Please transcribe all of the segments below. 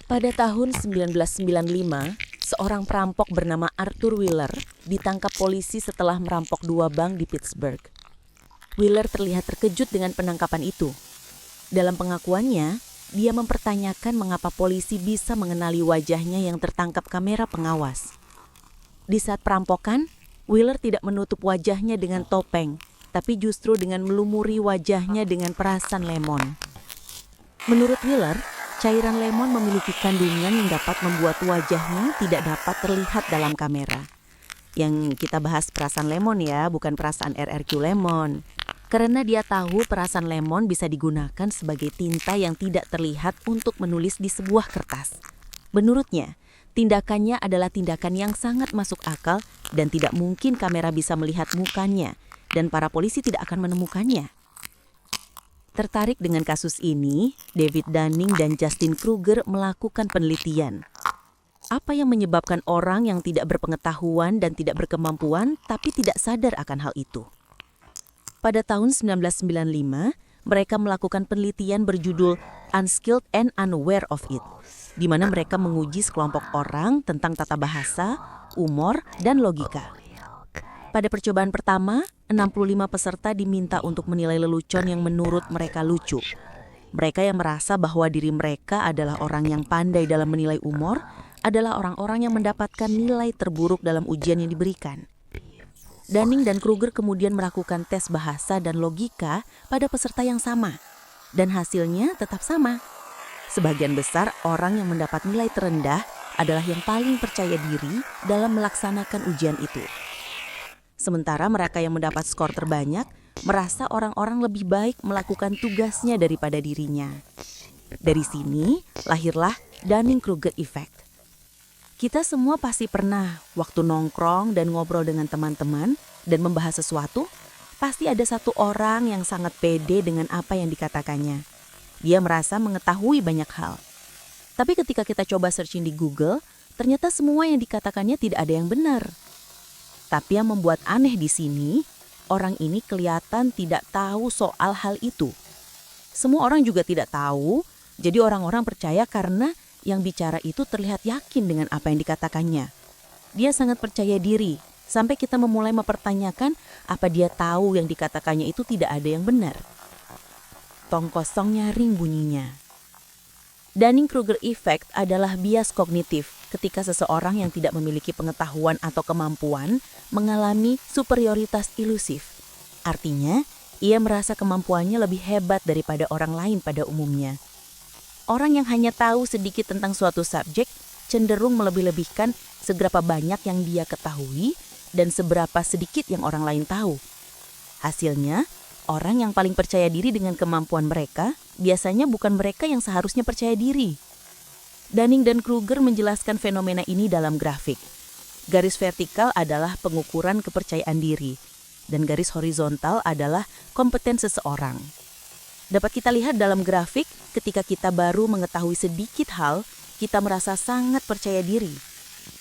Pada tahun 1995, seorang perampok bernama Arthur Wheeler ditangkap polisi setelah merampok 2 bank di Pittsburgh. Wheeler terlihat terkejut dengan penangkapan itu. Dalam pengakuannya, dia mempertanyakan mengapa polisi bisa mengenali wajahnya yang tertangkap kamera pengawas. Di saat perampokan, Wheeler tidak menutup wajahnya dengan topeng, tapi justru dengan melumuri wajahnya dengan perasan lemon. Menurut Wheeler, cairan lemon memiliki kandungan yang dapat membuat wajahnya tidak dapat terlihat dalam kamera. Yang kita bahas perasan lemon ya, bukan perasaan RRQ lemon. Karena dia tahu perasan lemon bisa digunakan sebagai tinta yang tidak terlihat untuk menulis di sebuah kertas. Menurutnya, tindakannya adalah tindakan yang sangat masuk akal dan tidak mungkin kamera bisa melihat mukanya dan para polisi tidak akan menemukannya. Tertarik dengan kasus ini, David Dunning dan Justin Kruger melakukan penelitian. Apa yang menyebabkan orang yang tidak berpengetahuan dan tidak berkemampuan tapi tidak sadar akan hal itu? Pada tahun 1995, mereka melakukan penelitian berjudul Unskilled and Unaware of It, di mana mereka menguji sekelompok orang tentang tata bahasa, humor, dan logika. Pada percobaan pertama, 65 peserta diminta untuk menilai lelucon yang menurut mereka lucu. Mereka yang merasa bahwa diri mereka adalah orang yang pandai dalam menilai humor adalah orang-orang yang mendapatkan nilai terburuk dalam ujian yang diberikan. Dunning dan Kruger kemudian melakukan tes bahasa dan logika pada peserta yang sama, dan hasilnya tetap sama. Sebagian besar orang yang mendapat nilai terendah adalah yang paling percaya diri dalam melaksanakan ujian itu. Sementara mereka yang mendapat skor terbanyak merasa orang-orang lebih baik melakukan tugasnya daripada dirinya. Dari sini lahirlah Dunning-Kruger Effect. Kita semua pasti pernah waktu nongkrong dan ngobrol dengan teman-teman dan membahas sesuatu, pasti ada satu orang yang sangat pede dengan apa yang dikatakannya. Dia merasa mengetahui banyak hal. Tapi ketika kita coba searching di Google, ternyata semua yang dikatakannya tidak ada yang benar. Tapi yang membuat aneh di sini, orang ini kelihatan tidak tahu soal hal itu. Semua orang juga tidak tahu, jadi orang-orang percaya karena yang bicara itu terlihat yakin dengan apa yang dikatakannya. Dia sangat percaya diri, sampai kita memulai mempertanyakan apa dia tahu yang dikatakannya itu tidak ada yang benar. Tong kosong nyaring bunyinya. Dunning-Kruger Effect adalah bias kognitif ketika seseorang yang tidak memiliki pengetahuan atau kemampuan mengalami superioritas ilusif. Artinya, ia merasa kemampuannya lebih hebat daripada orang lain pada umumnya. Orang yang hanya tahu sedikit tentang suatu subjek cenderung melebih-lebihkan seberapa banyak yang dia ketahui dan seberapa sedikit yang orang lain tahu. Hasilnya, orang yang paling percaya diri dengan kemampuan mereka biasanya bukan mereka yang seharusnya percaya diri. Dunning dan Kruger menjelaskan fenomena ini dalam grafik. Garis vertikal adalah pengukuran kepercayaan diri, dan garis horizontal adalah kompeten seseorang. Dapat kita lihat dalam grafik, ketika kita baru mengetahui sedikit hal, kita merasa sangat percaya diri.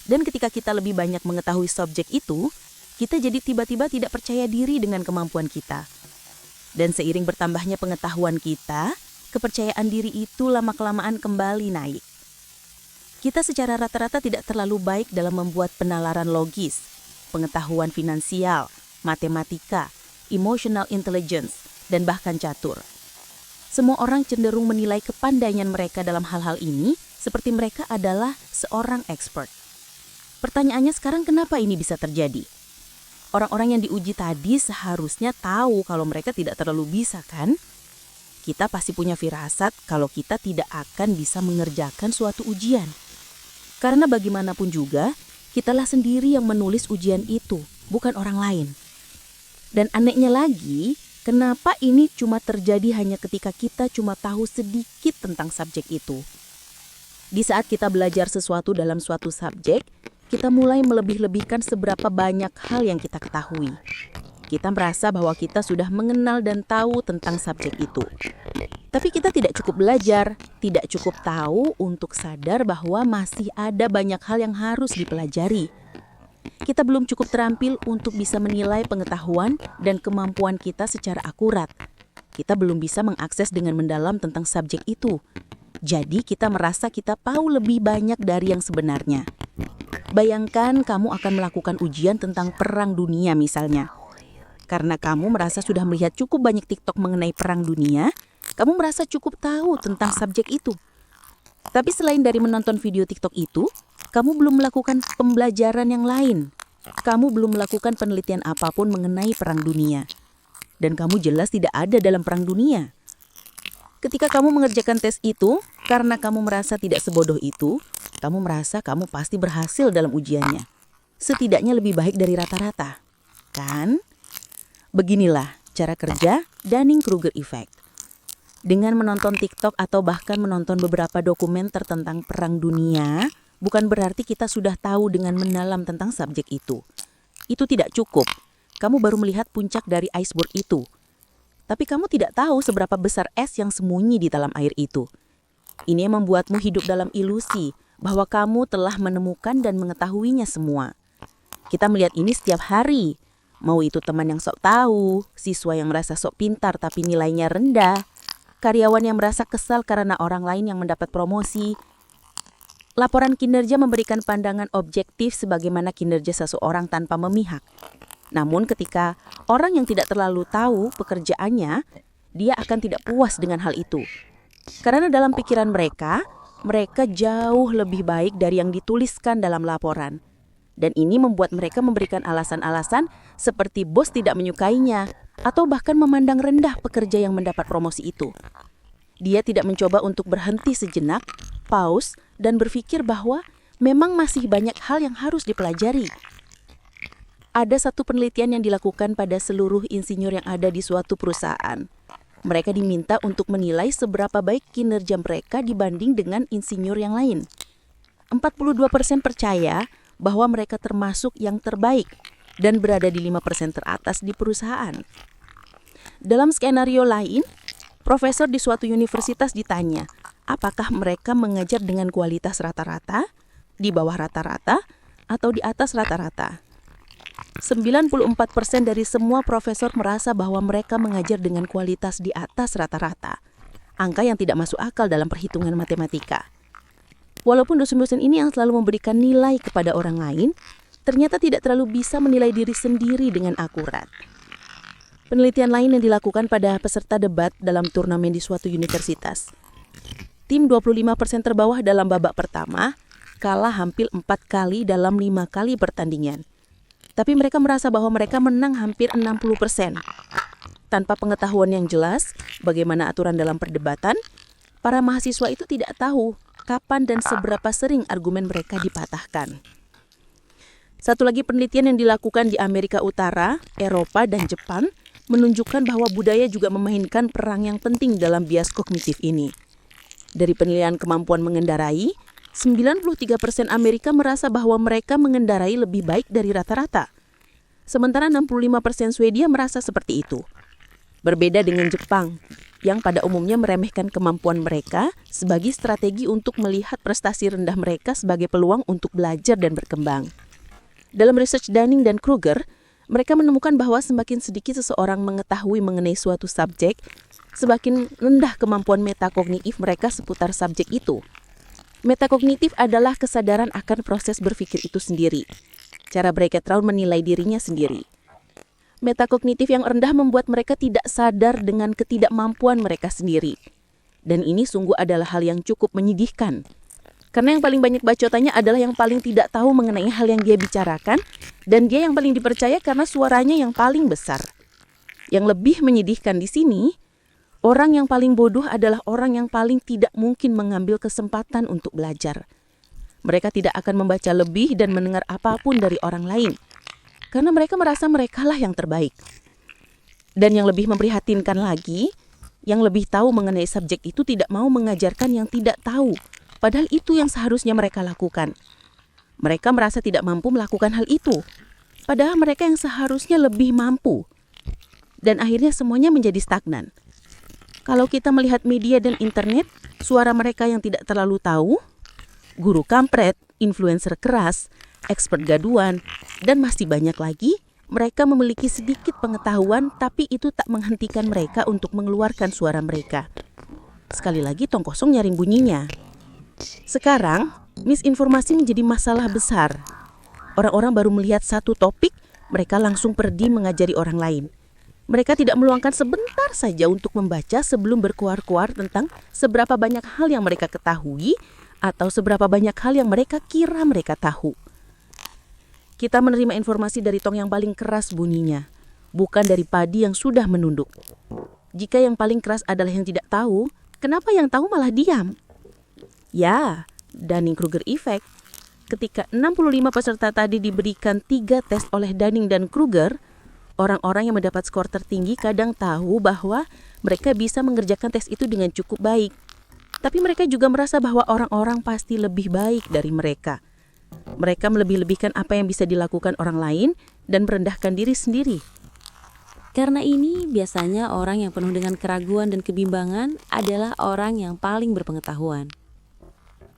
Dan ketika kita lebih banyak mengetahui subjek itu, kita jadi tiba-tiba tidak percaya diri dengan kemampuan kita. Dan seiring bertambahnya pengetahuan kita, kepercayaan diri itu lama-kelamaan kembali naik. Kita secara rata-rata tidak terlalu baik dalam membuat penalaran logis, pengetahuan finansial, matematika, emotional intelligence, dan bahkan catur. Semua orang cenderung menilai kepandaian mereka dalam hal-hal ini seperti mereka adalah seorang expert. Pertanyaannya sekarang, kenapa ini bisa terjadi? Orang-orang yang diuji tadi seharusnya tahu kalau mereka tidak terlalu bisa, kan? Kita pasti punya firasat kalau kita tidak akan bisa mengerjakan suatu ujian. Karena bagaimanapun juga, kitalah sendiri yang menulis ujian itu, bukan orang lain. Dan anehnya lagi, kenapa ini cuma terjadi hanya ketika kita cuma tahu sedikit tentang subjek itu? Di saat kita belajar sesuatu dalam suatu subjek, kita mulai melebih-lebihkan seberapa banyak hal yang kita ketahui. Kita merasa bahwa kita sudah mengenal dan tahu tentang subjek itu. Tapi kita tidak cukup belajar, tidak cukup tahu untuk sadar bahwa masih ada banyak hal yang harus dipelajari. Kita belum cukup terampil untuk bisa menilai pengetahuan dan kemampuan kita secara akurat. Kita belum bisa mengakses dengan mendalam tentang subjek itu. Jadi kita merasa kita tahu lebih banyak dari yang sebenarnya. Bayangkan kamu akan melakukan ujian tentang perang dunia misalnya. Karena kamu merasa sudah melihat cukup banyak TikTok mengenai perang dunia, kamu merasa cukup tahu tentang subjek itu. Tapi selain dari menonton video TikTok itu, kamu belum melakukan pembelajaran yang lain. Kamu belum melakukan penelitian apapun mengenai perang dunia. Dan kamu jelas tidak ada dalam perang dunia. Ketika kamu mengerjakan tes itu, karena kamu merasa tidak sebodoh itu, kamu merasa kamu pasti berhasil dalam ujiannya. Setidaknya lebih baik dari rata-rata. Kan? Beginilah cara kerja Dunning-Kruger Effect. Dengan menonton TikTok atau bahkan menonton beberapa dokumenter tentang perang dunia, bukan berarti kita sudah tahu dengan mendalam tentang subjek itu. Itu tidak cukup. Kamu baru melihat puncak dari iceberg itu. Tapi kamu tidak tahu seberapa besar es yang sembunyi di dalam air itu. Ini yang membuatmu hidup dalam ilusi bahwa kamu telah menemukan dan mengetahuinya semua. Kita melihat ini setiap hari. Mau itu teman yang sok tahu, siswa yang merasa sok pintar tapi nilainya rendah, karyawan yang merasa kesal karena orang lain yang mendapat promosi. Laporan kinerja memberikan pandangan objektif sebagaimana kinerja seseorang tanpa memihak. Namun ketika orang yang tidak terlalu tahu pekerjaannya, dia akan tidak puas dengan hal itu. Karena dalam pikiran mereka jauh lebih baik dari yang dituliskan dalam laporan. Dan ini membuat mereka memberikan alasan-alasan seperti bos tidak menyukainya atau bahkan memandang rendah pekerja yang mendapat promosi itu. Dia tidak mencoba untuk berhenti sejenak, pause, dan berpikir bahwa memang masih banyak hal yang harus dipelajari. Ada satu penelitian yang dilakukan pada seluruh insinyur yang ada di suatu perusahaan. Mereka diminta untuk menilai seberapa baik kinerja mereka dibanding dengan insinyur yang lain. 42% percaya bahwa mereka termasuk yang terbaik dan berada di 5% teratas di perusahaan. Dalam skenario lain, profesor di suatu universitas ditanya, apakah mereka mengajar dengan kualitas rata-rata, di bawah rata-rata, atau di atas rata-rata. 94% dari semua profesor merasa bahwa mereka mengajar dengan kualitas di atas rata-rata. Angka yang tidak masuk akal dalam perhitungan matematika. Walaupun dosen-dosen ini yang selalu memberikan nilai kepada orang lain, ternyata tidak terlalu bisa menilai diri sendiri dengan akurat. Penelitian lain yang dilakukan pada peserta debat dalam turnamen di suatu universitas. Tim 25% terbawah dalam babak pertama kalah hampir 4 kali dalam 5 kali pertandingan. Tapi mereka merasa bahwa mereka menang hampir 60%. Tanpa pengetahuan yang jelas bagaimana aturan dalam perdebatan, para mahasiswa itu tidak tahu kapan dan seberapa sering argumen mereka dipatahkan. Satu lagi penelitian yang dilakukan di Amerika Utara, Eropa, dan Jepang menunjukkan bahwa budaya juga memainkan peran yang penting dalam bias kognitif ini. Dari penilaian kemampuan mengendarai, 93% Amerika merasa bahwa mereka mengendarai lebih baik dari rata-rata. Sementara 65% Swedia merasa seperti itu. Berbeda dengan Jepang, yang pada umumnya meremehkan kemampuan mereka sebagai strategi untuk melihat prestasi rendah mereka sebagai peluang untuk belajar dan berkembang. Dalam research Dunning dan Kruger, mereka menemukan bahwa semakin sedikit seseorang mengetahui mengenai suatu subjek, semakin rendah kemampuan metakognitif mereka seputar subjek itu. Metakognitif adalah kesadaran akan proses berpikir itu sendiri. Cara Brackett-Brown menilai dirinya sendiri. Metakognitif yang rendah membuat mereka tidak sadar dengan ketidakmampuan mereka sendiri. Dan ini sungguh adalah hal yang cukup menyedihkan. Karena yang paling banyak bacotannya adalah yang paling tidak tahu mengenai hal yang dia bicarakan, dan dia yang paling dipercaya karena suaranya yang paling besar. Yang lebih menyedihkan di sini, orang yang paling bodoh adalah orang yang paling tidak mungkin mengambil kesempatan untuk belajar. Mereka tidak akan membaca lebih dan mendengar apapun dari orang lain, karena mereka merasa merekalah yang terbaik. Dan yang lebih memprihatinkan lagi, yang lebih tahu mengenai subjek itu tidak mau mengajarkan yang tidak tahu, padahal itu yang seharusnya mereka lakukan. Mereka merasa tidak mampu melakukan hal itu, padahal mereka yang seharusnya lebih mampu. Dan akhirnya semuanya menjadi stagnan. Kalau kita melihat media dan internet, suara mereka yang tidak terlalu tahu, guru kampret, influencer keras, expert gaduan, dan masih banyak lagi, mereka memiliki sedikit pengetahuan tapi itu tak menghentikan mereka untuk mengeluarkan suara mereka. Sekali lagi tong kosong nyaring bunyinya. Sekarang, misinformasi menjadi masalah besar. Orang-orang baru melihat satu topik, mereka langsung pergi mengajari orang lain. Mereka tidak meluangkan sebentar saja untuk membaca sebelum berkuar-kuar tentang seberapa banyak hal yang mereka ketahui atau seberapa banyak hal yang mereka kira mereka tahu. Kita menerima informasi dari tong yang paling keras bunyinya, bukan dari padi yang sudah menunduk. Jika yang paling keras adalah yang tidak tahu, kenapa yang tahu malah diam? Ya, Dunning-Kruger Effect. Ketika 65 peserta tadi diberikan 3 tes oleh Dunning dan Kruger, orang-orang yang mendapat skor tertinggi kadang tahu bahwa mereka bisa mengerjakan tes itu dengan cukup baik. Tapi mereka juga merasa bahwa orang-orang pasti lebih baik dari mereka. Mereka melebih-lebihkan apa yang bisa dilakukan orang lain dan merendahkan diri sendiri. Karena ini, biasanya orang yang penuh dengan keraguan dan kebimbangan adalah orang yang paling berpengetahuan.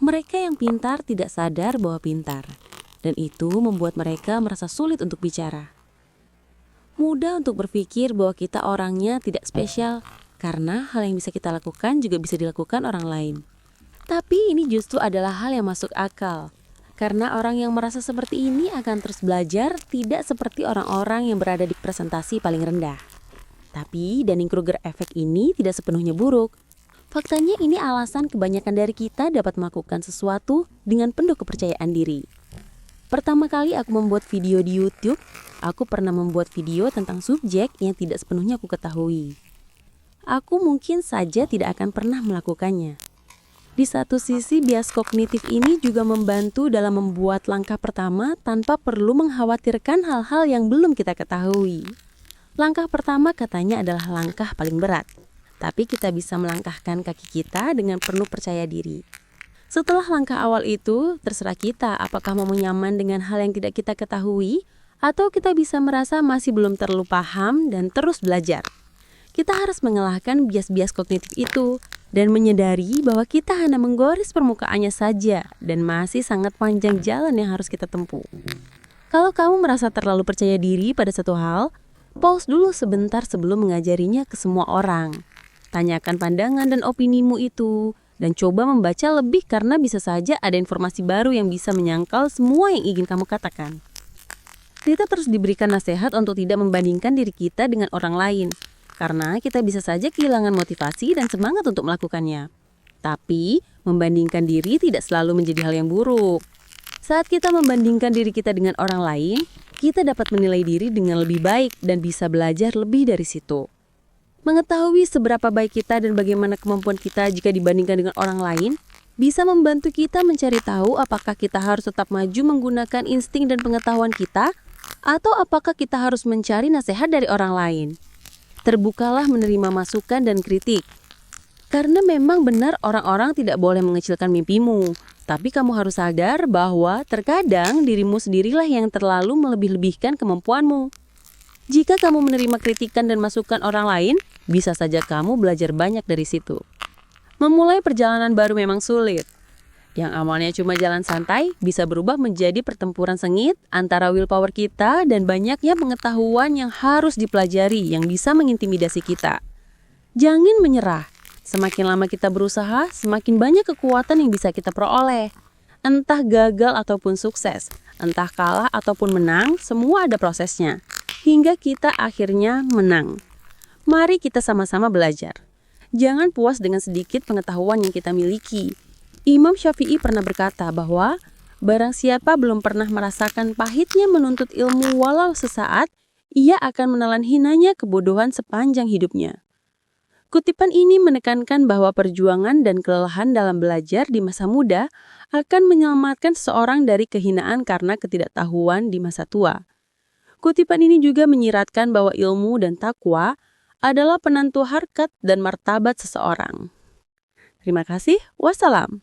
Mereka yang pintar tidak sadar bahwa pintar, dan itu membuat mereka merasa sulit untuk bicara. Mudah untuk berpikir bahwa kita orangnya tidak spesial, karena hal yang bisa kita lakukan juga bisa dilakukan orang lain. Tapi ini justru adalah hal yang masuk akal, karena orang yang merasa seperti ini akan terus belajar, tidak seperti orang-orang yang berada di presentasi paling rendah. Tapi Dunning-Kruger Effect ini tidak sepenuhnya buruk. Faktanya ini alasan kebanyakan dari kita dapat melakukan sesuatu dengan penuh kepercayaan diri. Pertama kali aku membuat video di YouTube, aku pernah membuat video tentang subjek yang tidak sepenuhnya aku ketahui. Aku mungkin saja tidak akan pernah melakukannya. Di satu sisi, bias kognitif ini juga membantu dalam membuat langkah pertama tanpa perlu mengkhawatirkan hal-hal yang belum kita ketahui. Langkah pertama katanya adalah langkah paling berat. Tapi kita bisa melangkahkan kaki kita dengan penuh percaya diri. Setelah langkah awal itu, terserah kita apakah mau nyaman dengan hal yang tidak kita ketahui, atau kita bisa merasa masih belum terlalu paham dan terus belajar. Kita harus mengalahkan bias-bias kognitif itu, dan menyadari bahwa kita hanya menggores permukaannya saja, dan masih sangat panjang jalan yang harus kita tempuh. Kalau kamu merasa terlalu percaya diri pada satu hal, pause dulu sebentar sebelum mengajarinya ke semua orang. Tanyakan pandangan dan opinimu itu, dan coba membaca lebih karena bisa saja ada informasi baru yang bisa menyangkal semua yang ingin kamu katakan. Kita terus diberikan nasihat untuk tidak membandingkan diri kita dengan orang lain, karena kita bisa saja kehilangan motivasi dan semangat untuk melakukannya. Tapi, membandingkan diri tidak selalu menjadi hal yang buruk. Saat kita membandingkan diri kita dengan orang lain, kita dapat menilai diri dengan lebih baik dan bisa belajar lebih dari situ. Mengetahui seberapa baik kita dan bagaimana kemampuan kita jika dibandingkan dengan orang lain, bisa membantu kita mencari tahu apakah kita harus tetap maju menggunakan insting dan pengetahuan kita, atau apakah kita harus mencari nasihat dari orang lain. Terbukalah menerima masukan dan kritik. Karena memang benar orang-orang tidak boleh mengecilkan mimpimu, tapi kamu harus sadar bahwa terkadang dirimu sendirilah yang terlalu melebih-lebihkan kemampuanmu. Jika kamu menerima kritikan dan masukan orang lain, bisa saja kamu belajar banyak dari situ. Memulai perjalanan baru memang sulit. Yang awalnya cuma jalan santai, bisa berubah menjadi pertempuran sengit antara willpower kita dan banyaknya pengetahuan yang harus dipelajari yang bisa mengintimidasi kita. Jangan menyerah. Semakin lama kita berusaha, semakin banyak kekuatan yang bisa kita peroleh. Entah gagal ataupun sukses, entah kalah ataupun menang, semua ada prosesnya. Hingga kita akhirnya menang. Mari kita sama-sama belajar. Jangan puas dengan sedikit pengetahuan yang kita miliki. Imam Syafi'i pernah berkata bahwa barang siapa belum pernah merasakan pahitnya menuntut ilmu walau sesaat, ia akan menelan hinanya kebodohan sepanjang hidupnya. Kutipan ini menekankan bahwa perjuangan dan kelelahan dalam belajar di masa muda akan menyelamatkan seseorang dari kehinaan karena ketidaktahuan di masa tua. Kutipan ini juga menyiratkan bahwa ilmu dan takwa adalah penentu harkat dan martabat seseorang. Terima kasih. Wassalam.